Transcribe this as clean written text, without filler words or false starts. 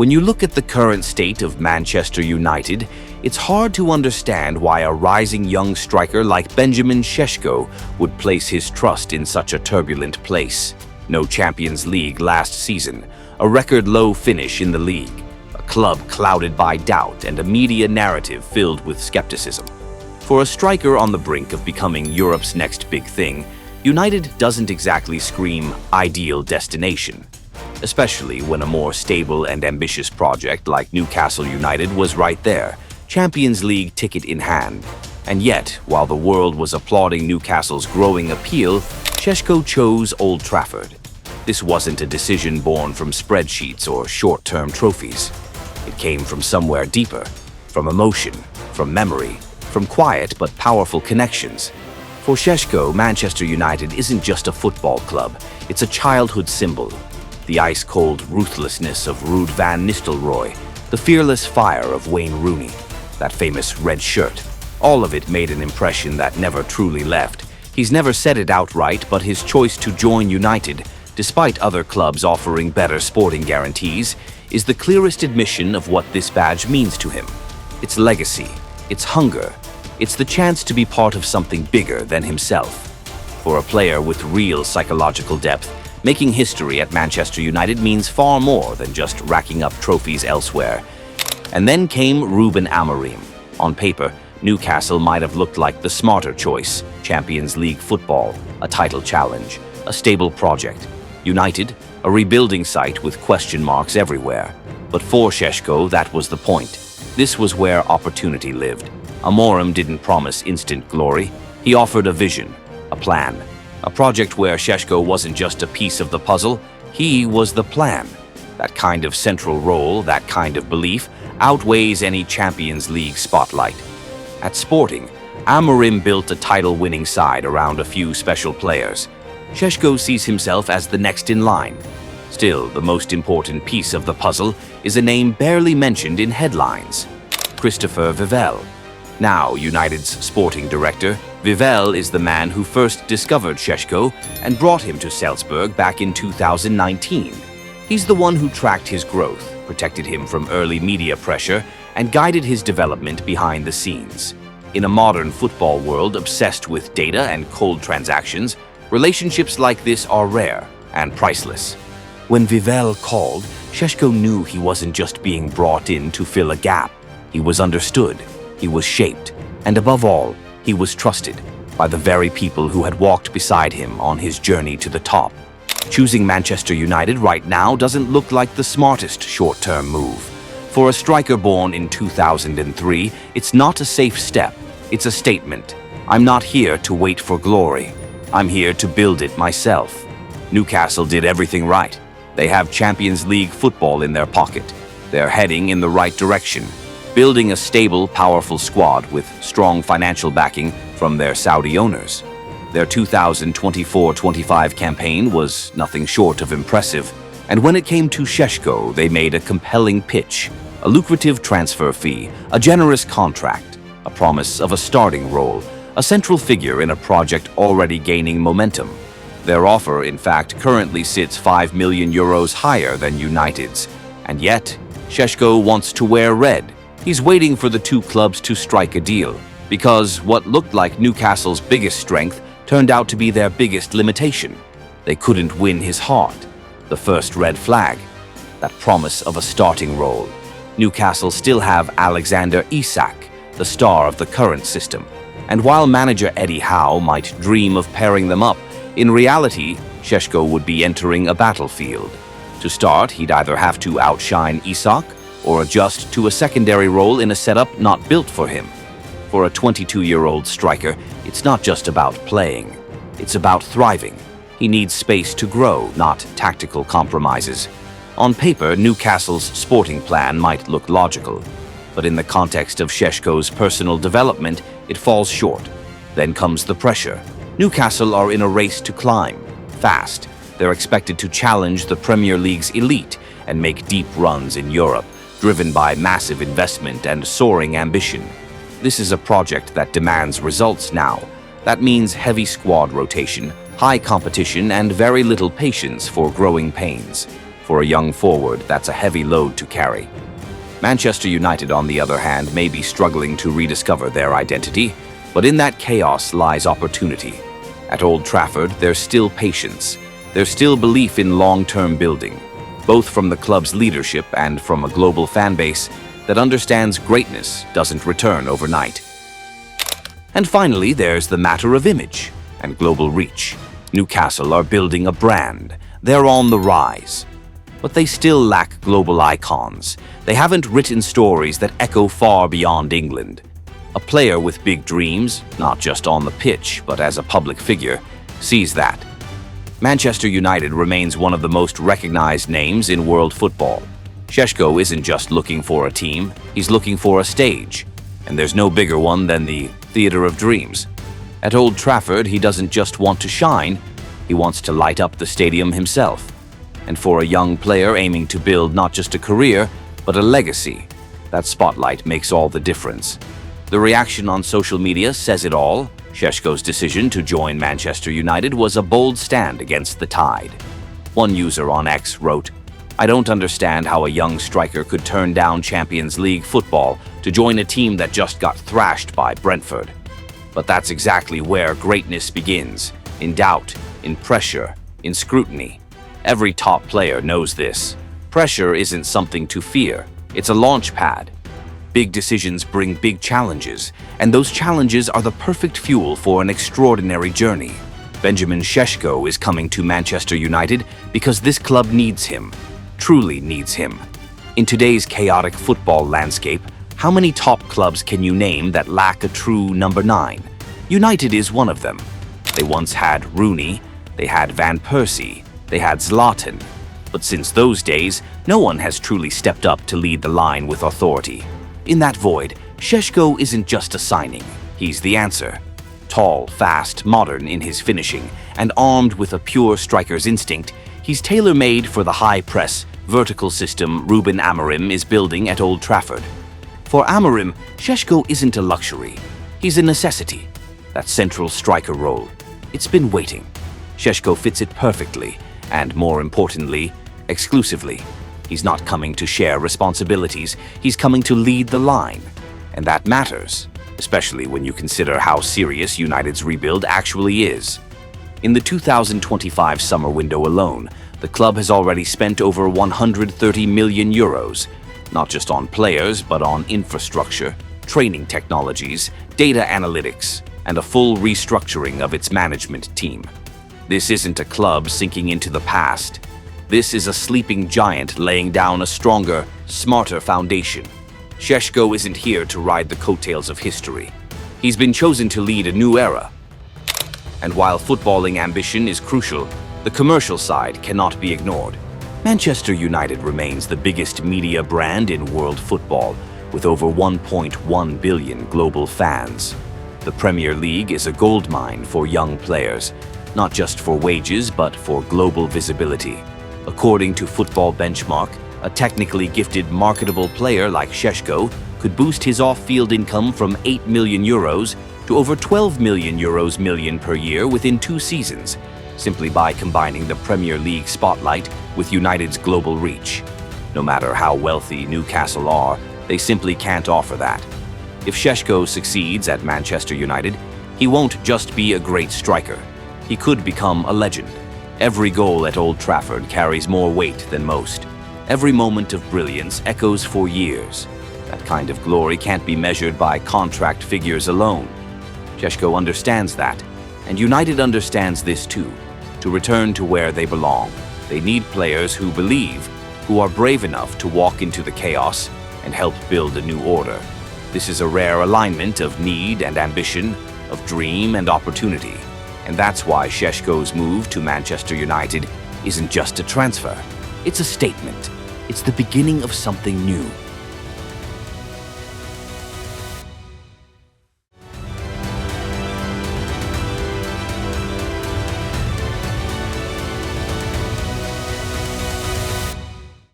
When you look at the current state of Manchester United, it's hard to understand why a rising young striker like Benjamin Šeško would place his trust in such a turbulent place. No Champions League last season, a record-low finish in the league, a club clouded by doubt and a media narrative filled with skepticism. For a striker on the brink of becoming Europe's next big thing, United doesn't exactly scream ideal destination, especially when a more stable and ambitious project like Newcastle United was right there, Champions League ticket in hand. And yet, while the world was applauding Newcastle's growing appeal, Šeško chose Old Trafford. This wasn't a decision born from spreadsheets or short-term trophies. It came from somewhere deeper, from emotion, from memory, from quiet but powerful connections. For Šeško, Manchester United isn't just a football club, it's a childhood symbol. The ice-cold ruthlessness of Ruud van Nistelrooy, the fearless fire of Wayne Rooney, that famous red shirt. All of it made an impression that never truly left. He's never said it outright, but his choice to join United, despite other clubs offering better sporting guarantees, is the clearest admission of what this badge means to him. It's legacy, it's hunger, it's the chance to be part of something bigger than himself. For a player with real psychological depth, making history at Manchester United means far more than just racking up trophies elsewhere. And then came Ruben Amorim. On paper, Newcastle might have looked like the smarter choice. Champions League football, a title challenge, a stable project. United, a rebuilding site with question marks everywhere. But for Šeško, that was the point. This was where opportunity lived. Amorim didn't promise instant glory. He offered a vision, a plan. A project where Šeško wasn't just a piece of the puzzle, he was the plan. That kind of central role, that kind of belief, outweighs any Champions League spotlight. At Sporting, Amorim built a title-winning side around a few special players. Šeško sees himself as the next in line. Still, the most important piece of the puzzle is a name barely mentioned in headlines: Christopher Vivell. Now United's sporting director, Vivell is the man who first discovered Šeško and brought him to Salzburg back in 2019. He's the one who tracked his growth, protected him from early media pressure, and guided his development behind the scenes. In a modern football world obsessed with data and cold transactions, relationships like this are rare and priceless. When Vivell called, Šeško knew he wasn't just being brought in to fill a gap. He was understood, he was shaped, and above all, he was trusted by the very people who had walked beside him on his journey to the top. Choosing Manchester United right now doesn't look like the smartest short-term move. For a striker born in 2003, it's not a safe step. It's a statement. I'm not here to wait for glory. I'm here to build it myself. Newcastle did everything right. They have Champions League football in their pocket. They're heading in the right direction, building a stable, powerful squad with strong financial backing from their Saudi owners. Their 2024-25 campaign was nothing short of impressive, and when it came to Šeško, they made a compelling pitch, a lucrative transfer fee, a generous contract, a promise of a starting role, a central figure in a project already gaining momentum. Their offer, in fact, currently sits €5 million higher than United's, and yet, Šeško wants to wear red. He's waiting for the two clubs to strike a deal, because what looked like Newcastle's biggest strength turned out to be their biggest limitation. They couldn't win his heart. The first red flag, that promise of a starting role. Newcastle still have Alexander Isak, the star of the current system. And while manager Eddie Howe might dream of pairing them up, in reality, Šeško would be entering a battlefield. To start, he'd either have to outshine Isak or adjust to a secondary role in a setup not built for him. For a 22-year-old striker, it's not just about playing. It's about thriving. He needs space to grow, not tactical compromises. On paper, Newcastle's sporting plan might look logical, but in the context of Šeško's personal development, it falls short. Then comes the pressure. Newcastle are in a race to climb, fast. They're expected to challenge the Premier League's elite and make deep runs in Europe, driven by massive investment and soaring ambition. This is a project that demands results now. That means heavy squad rotation, high competition, and very little patience for growing pains. For a young forward, that's a heavy load to carry. Manchester United, on the other hand, may be struggling to rediscover their identity, but in that chaos lies opportunity. At Old Trafford, there's still patience. There's still belief in long-term building, both from the club's leadership and from a global fan base that understands greatness doesn't return overnight. And finally, there's the matter of image and global reach. Newcastle are building a brand. They're on the rise. But they still lack global icons. They haven't written stories that echo far beyond England. A player with big dreams, not just on the pitch, but as a public figure, sees that. Manchester United remains one of the most recognized names in world football. Šeško isn't just looking for a team, he's looking for a stage. And there's no bigger one than the Theatre of Dreams. At Old Trafford, he doesn't just want to shine, he wants to light up the stadium himself. And for a young player aiming to build not just a career, but a legacy, that spotlight makes all the difference. The reaction on social media says it all. Šeško's decision to join Manchester United was a bold stand against the tide. One user on X wrote, "I don't understand how a young striker could turn down Champions League football to join a team that just got thrashed by Brentford." But that's exactly where greatness begins, in doubt, in pressure, in scrutiny. Every top player knows this. Pressure isn't something to fear, it's a launch pad. Big decisions bring big challenges, and those challenges are the perfect fuel for an extraordinary journey. Benjamin Šeško is coming to Manchester United because this club needs him, truly needs him. In today's chaotic football landscape, how many top clubs can you name that lack a true number 9? United is one of them. They once had Rooney, they had Van Persie, they had Zlatan. But since those days, no one has truly stepped up to lead the line with authority. In that void, Šeško isn't just a signing, he's the answer. Tall, fast, modern in his finishing, and armed with a pure striker's instinct, he's tailor-made for the high-press, vertical system Ruben Amorim is building at Old Trafford. For Amorim, Šeško isn't a luxury, he's a necessity. That central striker role, it's been waiting. Šeško fits it perfectly, and more importantly, exclusively. He's not coming to share responsibilities, he's coming to lead the line. And that matters, especially when you consider how serious United's rebuild actually is. In the 2025 summer window alone, the club has already spent over 130 million euros, not just on players, but on infrastructure, training technologies, data analytics, and a full restructuring of its management team. This isn't a club sinking into the past. This is a sleeping giant laying down a stronger, smarter foundation. Šeško isn't here to ride the coattails of history. He's been chosen to lead a new era. And while footballing ambition is crucial, the commercial side cannot be ignored. Manchester United remains the biggest media brand in world football, with over 1.1 billion global fans. The Premier League is a goldmine for young players, not just for wages, but for global visibility. According to Football Benchmark, a technically gifted, marketable player like Šeško could boost his off-field income from 8 million euros to over 12 million euros per year within 2 seasons, simply by combining the Premier League spotlight with United's global reach. No matter how wealthy Newcastle are, they simply can't offer that. If Šeško succeeds at Manchester United, he won't just be a great striker. He could become a legend. Every goal at Old Trafford carries more weight than most. Every moment of brilliance echoes for years. That kind of glory can't be measured by contract figures alone. Šeško understands that, and United understands this too. To return to where they belong, they need players who believe, who are brave enough to walk into the chaos and help build a new order. This is a rare alignment of need and ambition, of dream and opportunity. And that's why Šeško's move to Manchester United isn't just a transfer. It's a statement. It's the beginning of something new.